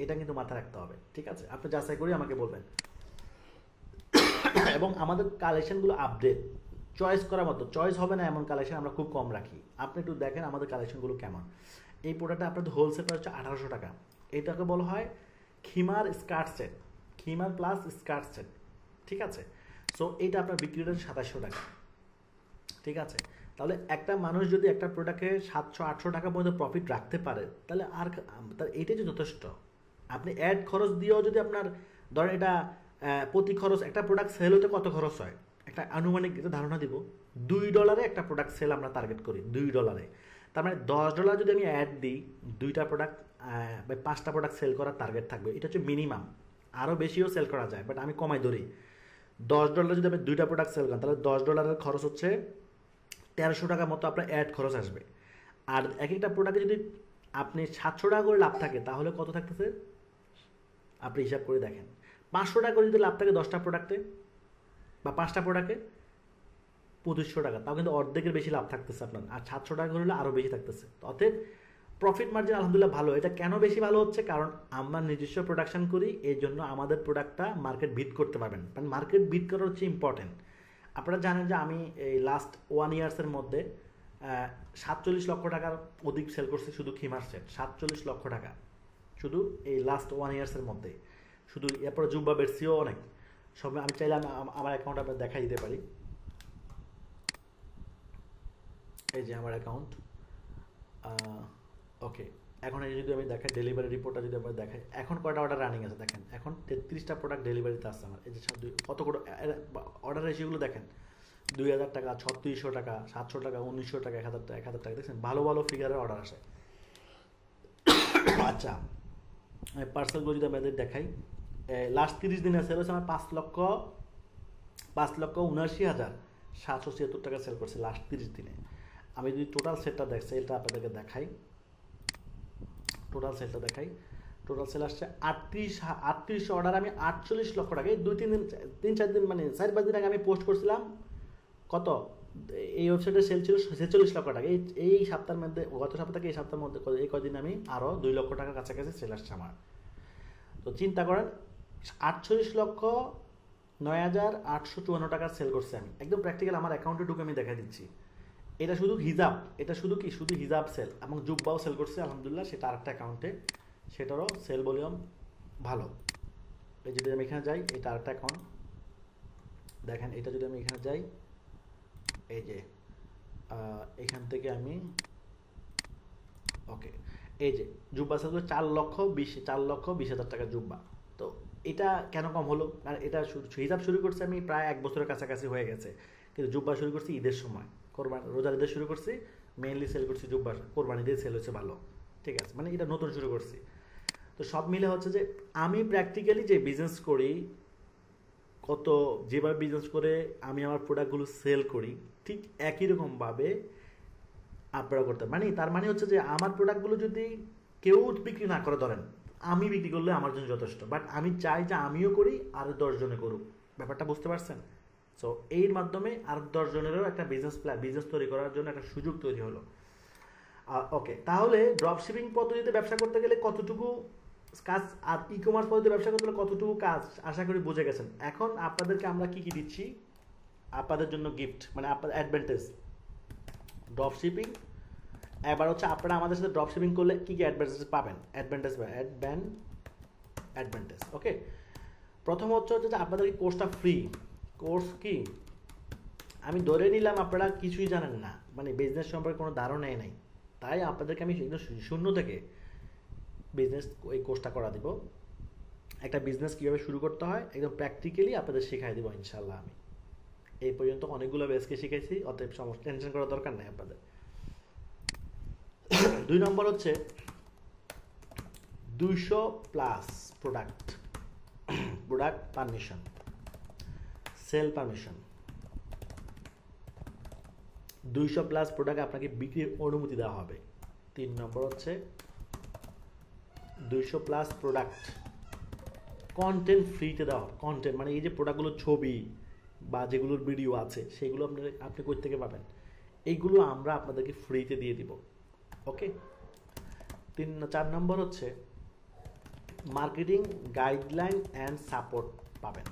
এটা কিন্তু মাথায় রাখতে হবে, ঠিক আছে? আপনি যাচাই করে আমাকে বলবেন। এবং আমাদের কালেকশনগুলো আপডেট, চয়েস করার মতো, চয়েস হবে না এমন কালেকশন আমরা খুব কম রাখি। আপনি একটু দেখেন আমাদের কালেকশনগুলো কেমন। এই প্রোডাক্টটা আপনাদের হোলসেল প্রাইস হচ্ছে 1800 টাকা। এটাকে বলা হয় খিমার স্কার্ট সেট, খিমার প্লাস স্কার্ট সেট, ঠিক আছে? সো এইটা আপনার বিক্রি হচ্ছে 2700 টাকা, ঠিক আছে? তাহলে একটা মানুষ যদি একটা প্রোডাক্টে 700-800 টাকা পর্যন্ত প্রফিট রাখতে পারে, তাহলে তার এইটাই যে যথেষ্ট। আপনি অ্যাড খরচ দিয়েও যদি আপনার ধরেন এটা প্রতি খরচ, একটা প্রোডাক্ট সেল হতে কত খরচ হয়, একটা আনুমানিক একটা ধারণা দিব। $2 একটা প্রোডাক্ট সেল আমরা টার্গেট করি, $2। তার মানে $10 যদি আমি অ্যাড দিই, 2টা প্রোডাক্ট বা 5টা প্রোডাক্ট সেল করার টার্গেট থাকবে। এটা হচ্ছে মিনিমাম, আরও বেশিও সেল করা যায়, বাট আমি কমাই ধরি। $10 যদি আপনি 2টা প্রোডাক্ট সেল করেন, তাহলে $10 খরচ হচ্ছে 1300 টাকা মতো আপনার অ্যাড খরচ আসবে। আর এক একটা প্রোডাক্টে যদি আপনি 700 টাকা করে লাভ থাকে, তাহলে কত থাকতেছে আপনি হিসাব করে দেখেন। 500 টাকা করে যদি লাভ থাকে 10টা প্রোডাক্টে বা 5টা প্রোডাক্টে, 2500 টাকা, তাও কিন্তু অর্ধেকের বেশি লাভ থাকতেছে আপনার। আর 700 টাকা করে হলে আরও বেশি থাকতেছে। অতএব প্রফিট মার্জিন আলহামদুলিল্লাহ ভালো। এটা কেন বেশি ভালো হচ্ছে? কারণ আমরা নিজস্ব প্রোডাকশন করি, এই জন্য আমাদের প্রোডাক্টটা মার্কেট বিট করতে পারবেন। কারণ মার্কেট বিট করা হচ্ছে ইম্পর্টেন্ট। আপনারা জানেন যে আমি এই লাস্ট 1 ইয়ার্সের মধ্যে 47 লক্ষ টাকার অধিক সেল করছি শুধু খিমার সেট। 47 লক্ষ টাকা শুধু এই লাস্ট 1 ইয়ার্সের মধ্যে। শুধু এরপরে জুব্বা বেডসিও অনেক সব। আমি চাইলে আমার অ্যাকাউন্ট আপনার দেখাই দিতে পারি। এই যে আমার অ্যাকাউন্ট। ওকে, এখন এই যদি আমি দেখাই ডেলিভারি রিপোর্টটা, যদি আমরা দেখাই এখন কয়টা অর্ডার রানিং আছে দেখেন। এখন 33টা প্রোডাক্ট ডেলিভারিতে আসছে আমার। এই যে কত করে অর্ডার রেশিওগুলো দেখেন, 2000 টাকা, 3600 টাকা, 700 টাকা, 1900 টাকা, 1000 টাকা, 1000 টাকা। দেখছেন ভালো ভালো ফিগারের অর্ডার আসে। আচ্ছা, পার্সেলগুলো যদি আমাদের দেখাই, লাস্ট 30 দিনে সেল হচ্ছে আমার 5,79,776 টাকা সেল করছে লাস্ট 30 দিনে। আমি যদি টোটাল সেলটা সেলটা আপনাদেরকে দেখাই, টোটাল সেল আসছে 38 অর্ডার। আমি 48 লক্ষ টাকা, এই 3-4 দিন মানে 4-5 দিন আগে আমি পোস্ট করছিলাম কত, এই ওয়েবসাইটে সেল ছিল 46 লক্ষ টাকা। এই সপ্তাহের মধ্যে, গত সপ্তাহ থেকে এই সপ্তাহের মধ্যে এই কদিন আমি আরও 2 লক্ষ টাকার কাছাকাছি সেল আসছে আমার। তো চিন্তা করেন 48,09,854 টাকার সেল করছি আমি, একদম প্র্যাকটিক্যাল আমার অ্যাকাউন্টে ঢুকে আমি দেখা দিচ্ছি। এটা শুধু হিজাব, এটা শুধু হিজাব সেল, এবং জুব্বাও সেল করছে আলহামদুলিল্লাহ, সেটা আরেকটা অ্যাকাউন্টে, সেটারও সেল ভলিউম ভালো। এই যদি আমি এখানে যাই, এটা আরেকটা অ্যাকাউন্ট দেখেন, এটা যদি আমি এখানে যাই, এই যে এখান থেকে আমি ওকে, এই যে জুব্বা সেল করে 4,20,000 টাকা জুব্বা। তো এটা কেন কম হলো? আর এটা হিসাব শুরু করছে আমি প্রায় 1 বছরের কাছাকাছি হয়ে গেছে, কিন্তু জুব্বা শুরু করছি ঈদের সময়, রোজার ঈদের শুরু করছি, মেইনলি সেল করছি জুব্বা, কোরবানি দিয়ে সেল হচ্ছে ভালো, ঠিক আছে, মানে এটা নতুন শুরু করছি। তো সব মিলে হচ্ছে যে আমি প্র্যাকটিক্যালি যে বিজনেস করি, যেভাবে বিজনেস করে আমি আমার প্রোডাক্টগুলো সেল করি, ঠিক একই রকমভাবে আপনারা করতে, মানে তার মানে হচ্ছে যে আমার প্রোডাক্টগুলো যদি কেউ বিক্রি না করে, ধরেন আমি বিক্রি করলে আমার জন্য যথেষ্ট, বাট আমি চাই যে আমিও করি আর 10 জনে করুক, ব্যাপারটা বুঝতে পারছেন? সো এর মাধ্যমে আর 10 জনেরও একটা বিজনেস তৈরি করার জন্য একটা সুযোগ তৈরি হলো। ওকে, তাহলে ড্রপ শিপিং পদ্ধতিতে ব্যবসা করতে গেলে কতটুকু কাজ, আর ই কমার্স পদ্ধতিতে ব্যবসা করতে গেলে কতটুকু কাজ, আশা করি বুঝে গেছেন। এখন আপনাদেরকে আমরা কি দিচ্ছি আপনাদের জন্য গিফট, মানে আপনাদের অ্যাডভান্টেজ ড্রপ শিপিং। এবার হচ্ছে আপনারা আমাদের সাথে ড্রপ শিপিং করলে কি কি অ্যাডভান্টেজ পাবেন, অ্যাডভান্টেজ। ওকে, প্রথম হচ্ছে যে আপনাদের কোর্সটা ফ্রি। কোর্স কি, আমি ধরে নিলাম আপনারা কিছুই জানেন না, মানে বিজনেস সম্পর্কে কোনো ধারণাই নাই, তাই আপনাদেরকে আমি একদম শূন্য থেকে বিজনেস এই কোর্সটা করা দিব। একটা বিজনেস কীভাবে শুরু করতে হয় একদম প্র্যাকটিক্যালি আপনাদের শেখাই দেবো ইনশাল্লাহ। আমি এই পর্যন্ত অনেকগুলো বেসকে শিখেছি, অতএব সমস্যা টেনশন করার দরকার নেই আপনাদের। 2 নম্বর হচ্ছে 200+ product permission, sale permission. 200+ product আপনাকে বিক্রির অনুমতি দেওয়া হবে। 3 নম্বর হচ্ছে 200+ প্রোডাক্ট কন্টেন্ট ফ্রিতে দেওয়া হবে। কন্টেন্ট মানে এই যে প্রোডাক্টগুলোর ছবি বা যেগুলোর ভিডিও আছে সেগুলো আপনি কই থেকে পাবেন, এইগুলো আমরা আপনাদেরকে ফ্রিতে দিয়ে দিব। ওকে, 4 নম্বর হচ্ছে মার্কেটিং গাইডলাইন অ্যান্ড সাপোর্ট পাবেন।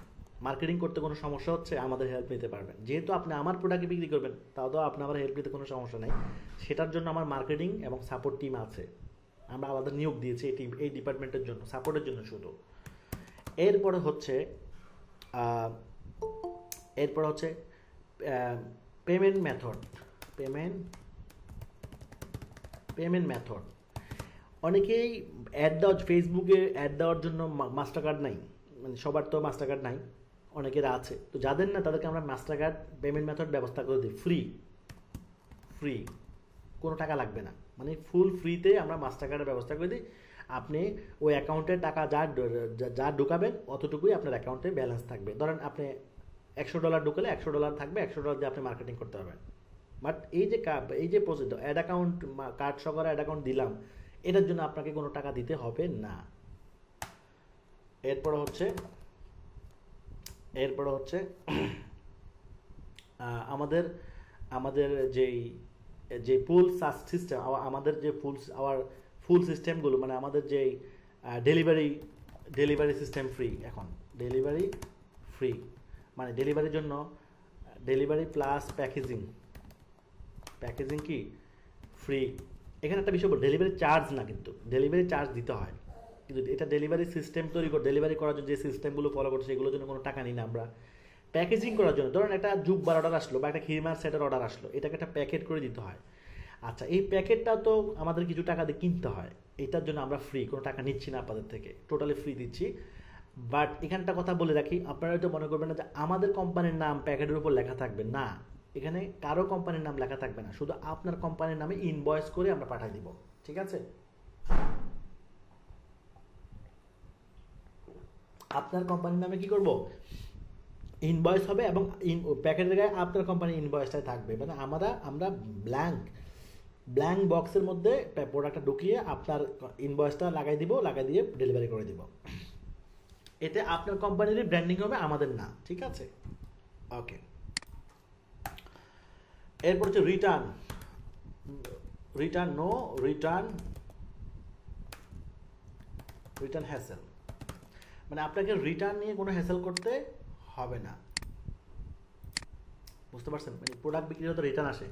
মার্কেটিং করতে কোনো সমস্যা হচ্ছে আমাদের হেল্প নিতে পারবেন, যেহেতু আপনি আমার প্রোডাক্টে বিক্রি করবেন, তাও তো আপনি আমার হেল্প নিতে কোনো সমস্যা নেই। সেটার জন্য আমার মার্কেটিং এবং সাপোর্ট টিম আছে, আমরা আলাদা নিয়োগ দিয়েছি এই ডিপার্টমেন্টের জন্য, সাপোর্টের জন্য শুধু। এরপরে হচ্ছে পেমেন্ট মেথড। অনেকেই ফেসবুকে অ্যাড দেওয়ার জন্য মাস্টার কার্ড নাই, মানে সবার তো মাস্টার কার্ড নাই, অনেকের আছে, তো যাদের না তাদেরকে আমরা মাস্টার কার্ড পেমেন্ট মেথড ব্যবস্থা করে দিই, ফ্রি, কোনো টাকা লাগবে না, মানে ফুল ফ্রিতে আমরা মাস্টার কার্ডের ব্যবস্থা করে দিই। আপনি ওই অ্যাকাউন্টে টাকা যা ঢুকাবেন অতটুকুই আপনার অ্যাকাউন্টে ব্যালেন্স থাকবে। ধরেন আপনি $100 ঢুকালে $100 থাকবে, $100 দিয়ে আপনি মার্কেটিং করতে পারবেন। বাট এই যে প্রসিডিউর অ্যাড অ্যাকাউন্ট, কার্ড সহকারে অ্যাড অ্যাকাউন্ট দিলাম, এটার জন্য আপনাকে কোনো টাকা দিতে হবে না। এরপরে হচ্ছে আমাদের যে ফুল সিস্টেম, আমাদের যে ফুল সিস্টেমগুলো, মানে আমাদের যে ডেলিভারি সিস্টেম ফ্রি। এখন ডেলিভারি ফ্রি মানে ডেলিভারির জন্য ডেলিভারি প্লাস প্যাকেজিং কি ফ্রি। এখানে একটা বিষয়, ডেলিভারি চার্জ না, কিন্তু ডেলিভারি চার্জ দিতে হয়, কিন্তু এটা ডেলিভারি সিস্টেম ডেলিভারি করার জন্য যে সিস্টেমগুলো ফলো করছে সেগুলোর জন্য কোনো টাকা নিই না আমরা। প্যাকেজিং করার জন্য ধরুন একটা জুব্বার অর্ডার আসলো বা একটা খিমার সেটের অর্ডার আসলো, এটাকে একটা প্যাকেট করে দিতে হয়। আচ্ছা, এই প্যাকেটটা তো আমাদের কিছু টাকা দিয়ে কিনতে হয়, এটার জন্য আমরা ফ্রি, কোনো টাকা নিচ্ছি না আপনাদের থেকে, টোটালি ফ্রি দিচ্ছি। বাট এখানটা কথা বলে রাখি, আপনারা হয়তো মনে করবেন না যে আমাদের কোম্পানির নাম প্যাকেটের উপর লেখা থাকবে, না, এখানে কারো কোম্পানির নাম লেখা থাকবে না, শুধু আপনার কোম্পানির নামে ইনভয়েস করে আমরা পাঠিয়ে দিব, ঠিক আছে? আপনার কোম্পানির নামে কি করব, ইনভয়েস হবে এবং প্যাকেটের গায়ে আপনার কোম্পানির ইনভয়েসটাই থাকবে, মানে আমরা ব্ল্যাঙ্ক বক্সের মধ্যে প্রোডাক্টটা ঢুকিয়ে আপনার ইনভয়েসটা লাগাই দিয়ে ডেলিভারি করে দিব। এতে আপনার কোম্পানিরই ব্র্যান্ডিং হবে, আমাদের না, ঠিক আছে? ওকে, এরপর হচ্ছে রিটার্ন হ্যাসেল, মানে আপনাকে রিটার্ন নিয়ে কোনো হ্যাসেল করতে হবে না, বুঝতে পারছেন? মানে প্রোডাক্ট বিক্রি হতে রিটার্ন আসে।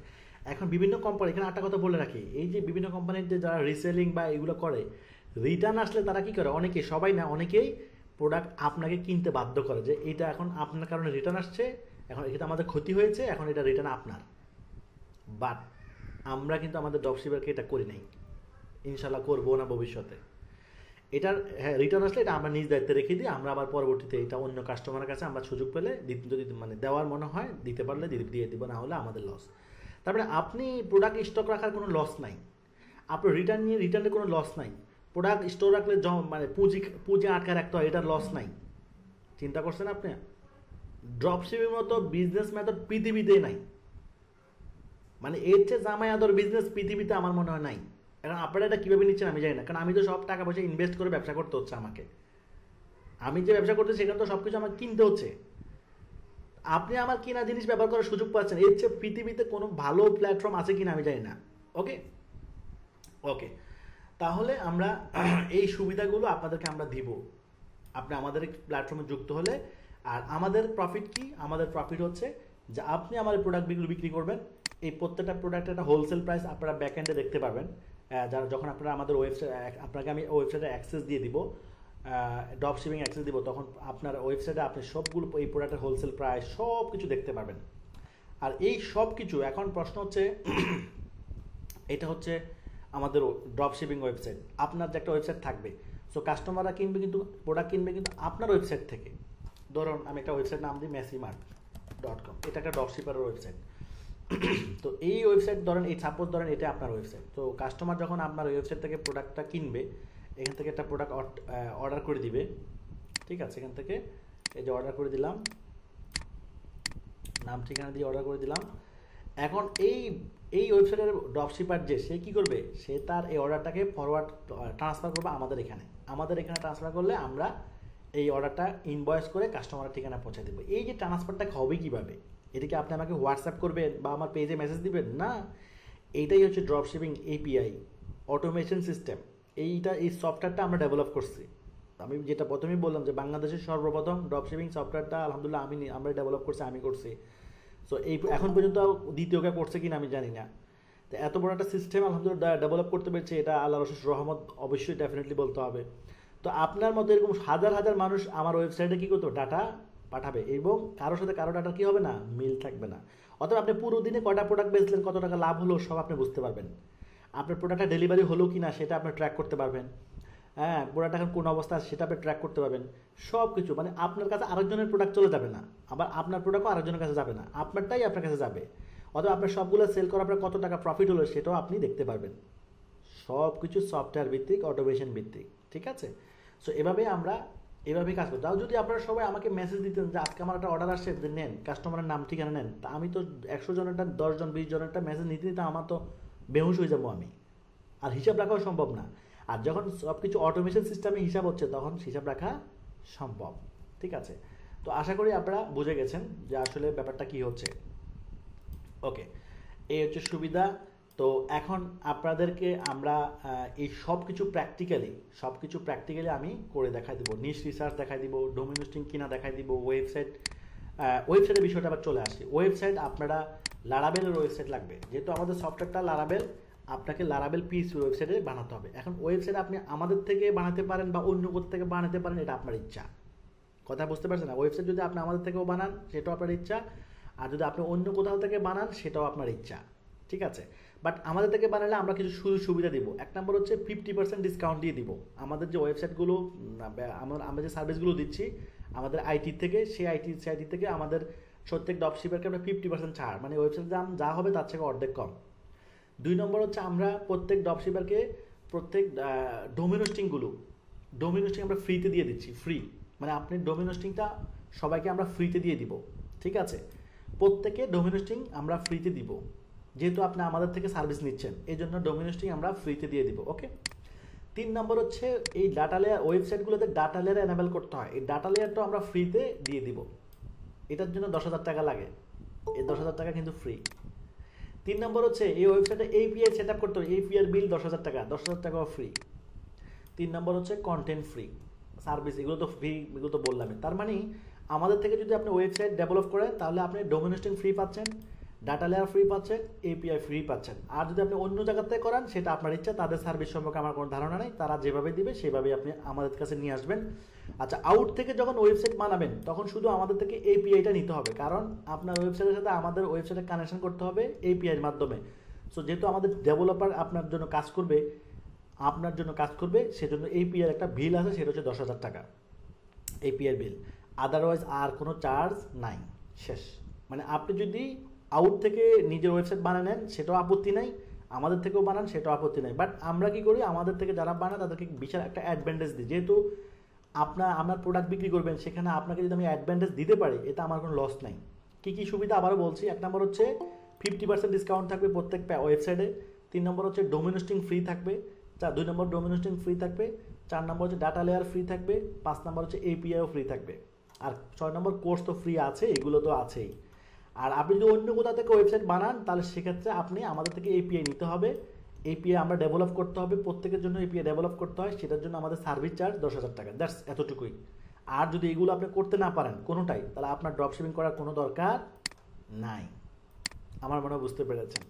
এখন বিভিন্ন কোম্পানি, এখানে একটা কথা বলে রাখি, এই যে বিভিন্ন কোম্পানির যে যারা রিসেলিং বা এগুলো করে, রিটার্ন আসলে তারা কি করে, অনেকে, সবাই না, অনেকেই প্রোডাক্ট আপনাকে কিনতে বাধ্য করে যে এটা এখন আপনার কারণে রিটার্ন আসছে, এখন এটা আমাদের ক্ষতি হয়েছে, এখন এটা রিটার্ন আপনার। বাট আমরা কিন্তু আমাদের ড্রপশিপারকে এটা করি নাই, ইনশাল্লাহ করবো না ভবিষ্যতে। এটার হ্যাঁ রিটার্ন আসলে এটা আমরা নিজ দায়িত্বে রেখে দিই, আমরা আবার পরবর্তীতে এটা অন্য কাস্টমারের কাছে আমরা সুযোগ পেলে যদি মানে দেওয়ার মনে হয়, দিতে পারলে দিয়ে দিব, না হলে আমাদের লস। তারপরে আপনি প্রোডাক্ট স্টক রাখার কোনো লস নাই, আপনার রিটার্নের কোনো লস নাই। প্রোডাক্ট স্টোর রাখলে মানে পুঁজি আটকায় রাখতে হয়, এটার লস নাই। চিন্তা করছেন আপনি? ড্রপশিপের মতো বিজনেস মেথড পৃথিবীতেই নাই, মানে এর চেয়ে জামাই আদর বিজনেস পৃথিবীতে আমার মনে হয় নাই। এখন আপনারা এটা কীভাবে নিচ্ছেন আমি জানি না, কারণ আমি তো সব টাকা পয়সা ইনভেস্ট করে ব্যবসা করতে হচ্ছে আমাকে। আমি যে ব্যবসা করতেছি সেখানে তো সব কিছু আমাকে কিনতে হচ্ছে। আপনি আমার কিনা জিনিস ব্যবহার করার সুযোগ পাচ্ছেন, এর চেয়ে পৃথিবীতে কোনো ভালো প্ল্যাটফর্ম আছে কিনা আমি জানি না। ওকে ওকে, তাহলে আমরা এই সুবিধাগুলো আপনাদেরকে আমরা দিব আপনি আমাদের প্ল্যাটফর্মে যুক্ত হলে। আর আমাদের প্রফিট কি? আমাদের প্রফিট হচ্ছে যে আপনি আমার প্রোডাক্টগুলো বিক্রি করবেন, এই প্রত্যেকটা প্রোডাক্টের একটা হোলসেল প্রাইস আপনারা ব্যাকএন্ডে দেখতে পারবেন। যারা যখন আপনারা আমাদের আপনাকে আমি ওয়েবসাইটে অ্যাক্সেস দিয়ে দিব, ড্রপ শিপিং অ্যাক্সেস দিব, তখন আপনার ওয়েবসাইটে আপনি সবগুলো এই প্রোডাক্টের হোলসেল প্রাইস সব কিছু দেখতে পারবেন। আর এই সব কিছু এখন প্রশ্ন হচ্ছে এটা হচ্ছে আমাদের ড্রপ শিপিং ওয়েবসাইট, আপনার যে একটা ওয়েবসাইট থাকবে, সো কাস্টমাররা কিনবে কিন্তু প্রোডাক্ট কিনবে কিন্তু আপনার ওয়েবসাইট থেকে। ধরুন আমি একটা ওয়েবসাইট নাম দিই messimart.com, এটা একটা ড্রপ শিপারের ওয়েবসাইট। তো এই ওয়েবসাইট ধরেন, এই সাপোজ ধরেন এটা আপনার ওয়েবসাইট, তো কাস্টমার যখন আপনার ওয়েবসাইট থেকে প্রোডাক্টটা কিনবে, এখান থেকে একটা প্রোডাক্ট অর্ডার করে দিবে, ঠিক আছে? এখান থেকে এই যে অর্ডার করে দিলাম, নাম ঠিকানা দিয়ে অর্ডার করে দিলাম। এখন এই ওয়েবসাইটের ড্রপশিপার যে সে কী করবে, সে তার এই অর্ডারটাকে ফরওয়ার্ড ট্রান্সফার করবে আমাদের এখানে ট্রান্সফার করলে আমরা এই অর্ডারটা ইনভয়েস করে কাস্টমারের ঠিকানা পৌঁছে দেবো। এই যে ট্রান্সফারটা হবে কীভাবে, এটাকে আপনি আমাকে হোয়াটসঅ্যাপ করবেন বা আমার পেজে মেসেজ দিবেন না, এইটাই হচ্ছে ড্রপশিপিং এপিআই অটোমেশন সিস্টেম। এই সফটওয়্যারটা আমরা ডেভেলপ করছি। আমি যেটা প্রথমেই বললাম যে বাংলাদেশের সর্বপ্রথম ড্রপশিপিং সফটওয়্যারটা আলহামদুলিল্লাহ আমরা ডেভেলপ করছি, আমি করছি। সো এই এখন পর্যন্ত দ্বিতীয় কেউ করছে কিনা আমি জানি না। তো এত বড় একটা সিস্টেম আলহামদুলিল্লাহ ডেভেলপ করতে পেরেছে, এটা আল্লাহর অশেষ রহমত, অবশ্যই ডেফিনেটলি বলতে হবে। তো আপনার মতো এরকম হাজার হাজার মানুষ আমার ওয়েবসাইটে কী করতো, ডাটা পাঠাবে, এবং কারোর সাথে কারো ডাটা কী হবে না, মিল থাকবে না। অথবা আপনি পুরো দিনে কয়টা প্রোডাক্ট বেচলেন, কত টাকা লাভ হলো, সব আপনি বুঝতে পারবেন। আপনার প্রোডাক্টটা ডেলিভারি হলো কি না সেটা আপনি ট্র্যাক করতে পারবেন। হ্যাঁ, প্রোডাক্ট এখন কোন অবস্থা আছে সেটা আপনি ট্র্যাক করতে পারবেন। সব কিছু, মানে আপনার কাছে আরেকজনের প্রোডাক্ট চলে যাবে না, আবার আপনার প্রোডাক্টও আরেকজনের কাছে যাবে না, আপনারটাই আপনার কাছে যাবে। অথবা আপনার সবগুলো সেল করার পর কত টাকা প্রফিট হলো সেটাও আপনি দেখতে পারবেন। সব কিছু সফটওয়্যার ভিত্তিক, অটোমেশন ভিত্তিক, ঠিক আছে? সো এভাবেই কাজ করতে। তাও যদি আপনারা সবাই আমাকে মেসেজ দিতেন যে আজকে আমার একটা অর্ডার আসছে, নেন কাস্টমারের নাম ঠিকানা নেন, তা আমি তো 100 জনেরটা 10 জন 20 জনেরটা মেসেজ নিতে নিতে আমার তো বেহুশ হয়ে যাবো আমি, আর হিসাব রাখাও সম্ভব না। আর যখন সব কিছু অটোমেশন সিস্টেমে হিসাব হচ্ছে তখন হিসাব রাখা সম্ভব, ঠিক আছে? তো আশা করি আপনারা বুঝে গেছেন যে আসলে ব্যাপারটা কি হচ্ছে। ওকে, এই হচ্ছে সুবিধা। তো এখন আপনাদেরকে আমরা এই সব কিছু প্র্যাকটিক্যালি আমি করে দেখাই দিব, নিশ রিসার্চ দেখাই দিব, ডোমেইন হোস্টিং কিনা দেখাই দিব, ওয়েবসাইটের বিষয়টা আবার চলে আসে। ওয়েবসাইট আপনারা লারাবেলের ওয়েবসাইট লাগবে, যেহেতু আমাদের সফটওয়্যারটা লারাবেল, আপনাকে লারাবেল পিস ওয়েবসাইটে বানাতে হবে। এখন ওয়েবসাইট আপনি আমাদের থেকে বানাতে পারেন বা অন্য কোথাও থেকে বানাতে পারেন, এটা আপনার ইচ্ছা। কথা বুঝতে পারছেন না? ওয়েবসাইট যদি আপনি আমাদের থেকেও বানান সেটাও আপনার ইচ্ছা, আর যদি আপনি অন্য কোথাও থেকে বানান সেটাও আপনার ইচ্ছা, ঠিক আছে? বাট আমাদের থেকে বানালে আমরা কিছু সুবিধা দিব। এক নম্বর হচ্ছে 50% ডিসকাউন্ট দিয়ে দিব। আমাদের যে ওয়েবসাইটগুলো, আমরা যে সার্ভিসগুলো দিচ্ছি আমাদের আইটি থেকে, সেই আইটি থেকে আমাদের প্রত্যেক ড্রপশিপারকে আমরা 50% ছাড়, মানে ওয়েবসাইটের দাম যা হবে তার থেকে অর্ধেক কম। 2 নম্বর হচ্ছে আমরা প্রত্যেক ড্রপশিপারকে প্রত্যেক ডোমেইন হোস্টিং আমরা ফ্রিতে দিয়ে দিচ্ছি, ফ্রি। মানে আপনি ডোমেইন হোস্টিংটা সবাইকে আমরা ফ্রিতে দিয়ে দিব, ঠিক আছে? প্রত্যেকে ডোমেন হোস্টিং আমরা ফ্রিতে দিব, যেহেতু আপনি আমাদের থেকে সার্ভিস নিচ্ছেন এই জন্য ডোমেন হোস্টিং আমরা ফ্রিতে দিয়ে দিব। ওকে, 3 নম্বর হচ্ছে এই ডাটা লেয়ার, ওয়েবসাইটগুলোতে ডাটা লেয়ার এনেবল করতে হয়, এই ডাটা লেয়ারটাও আমরা ফ্রিতে দিয়ে দিব। এটার জন্য 10,000 টাকা লাগে, এই 10,000 টাকা কিন্তু ফ্রি। 3 নম্বর হচ্ছে এই ওয়েবসাইটে এপিআই সেট আপ করতে হবে, এপিআই বিল 10,000 টাকা, 10,000 টাকাও ফ্রি। 3 নম্বর হচ্ছে কন্টেন্ট ফ্রি সার্ভিস, এগুলো তো ফ্রি, এগুলো তো বললামই। তার মানে আমাদের থেকে যদি আপনি ওয়েবসাইট ডেভেলপ করেন তাহলে আপনি ডোমেন হোস্টিং ফ্রি পাচ্ছেন, ডাটা লেয়ার ফ্রি পাচ্ছেন, এপিআই ফ্রি পাচ্ছেন। আর যদি আপনি অন্য জায়গার থেকে করেন সেটা আপনার ইচ্ছা, তাদের সার্ভিস সম্পর্কে আমার কোনো ধারণা নেই, তারা যেভাবে দিবে সেভাবেই আপনি আমাদের কাছে নিয়ে আসবেন। আচ্ছা, আউট থেকে যখন ওয়েবসাইট বানাবেন তখন শুধু আমাদের থেকে এপিআইটা নিতে হবে, কারণ আপনার ওয়েবসাইটের সাথে আমাদের ওয়েবসাইটে কানেকশন করতে হবে এপিআইয়ের মাধ্যমে। সো যেহেতু আমাদের ডেভেলপার আপনার জন্য কাজ করবে, সেজন্য এপিআইয়ের একটা বিল আছে, সেটা হচ্ছে 10,000 টাকা এপিআই বিল। আদারওয়াইজ আর কোনো চার্জ নাই, শেষ। মানে আপনি যদি আউট থেকে নিজের ওয়েবসাইট বানিয়ে নেন সেটাও আপত্তি নাই, আমাদের থেকেও বানান সেটাও আপত্তি নাই। বাট আমরা কি করি, আমাদের থেকে যারা বানায় তাদেরকে বিশাল একটা অ্যাডভান্টেজ দিই, যেহেতু আপনার প্রোডাক্ট বিক্রি করবেন, সেখানে আপনাকে যদি আমি অ্যাডভান্টেজ দিতে পারি এটা আমার কোনো লস নাই। কী কী সুবিধা আবারও বলছি, 1 নম্বর হচ্ছে 50% ডিসকাউন্ট থাকবে প্রত্যেক ওয়েবসাইটে। 3 নম্বর হচ্ছে ডোমেন হোস্টিং ফ্রি থাকবে। 2 নম্বর ডোমেন হোস্টিং ফ্রি থাকবে। 4 নম্বর হচ্ছে ডাটা লেয়ার ফ্রি থাকবে। 5 নম্বর হচ্ছে এপিআইও ফ্রি থাকবে। আর 6 নম্বর কোর্স তো ফ্রি আছে, এগুলো তো আছেই। আর আপনি যদি অন্য কোথাও থেকে ওয়েবসাইট বানান তাহলে সেক্ষেত্রে আপনি আমাদের থেকে এপিআই নিতে হবে, এপিআই আমরা ডেভেলপ করতে হবে, প্রত্যেকের জন্য এপিআই ডেভেলপ করতে হয়, সেটার জন্য আমাদের সার্ভিস চার্জ 10,000 টাকা, দ্যাটস এতটুকুই। আর যদি এগুলো আপনি করতে না পারেন কোনোটাই, তাহলে আপনার ড্রপ শিপিং করার কোনো দরকার নাই। আমার মনে হয় বুঝতে পেরেছেন।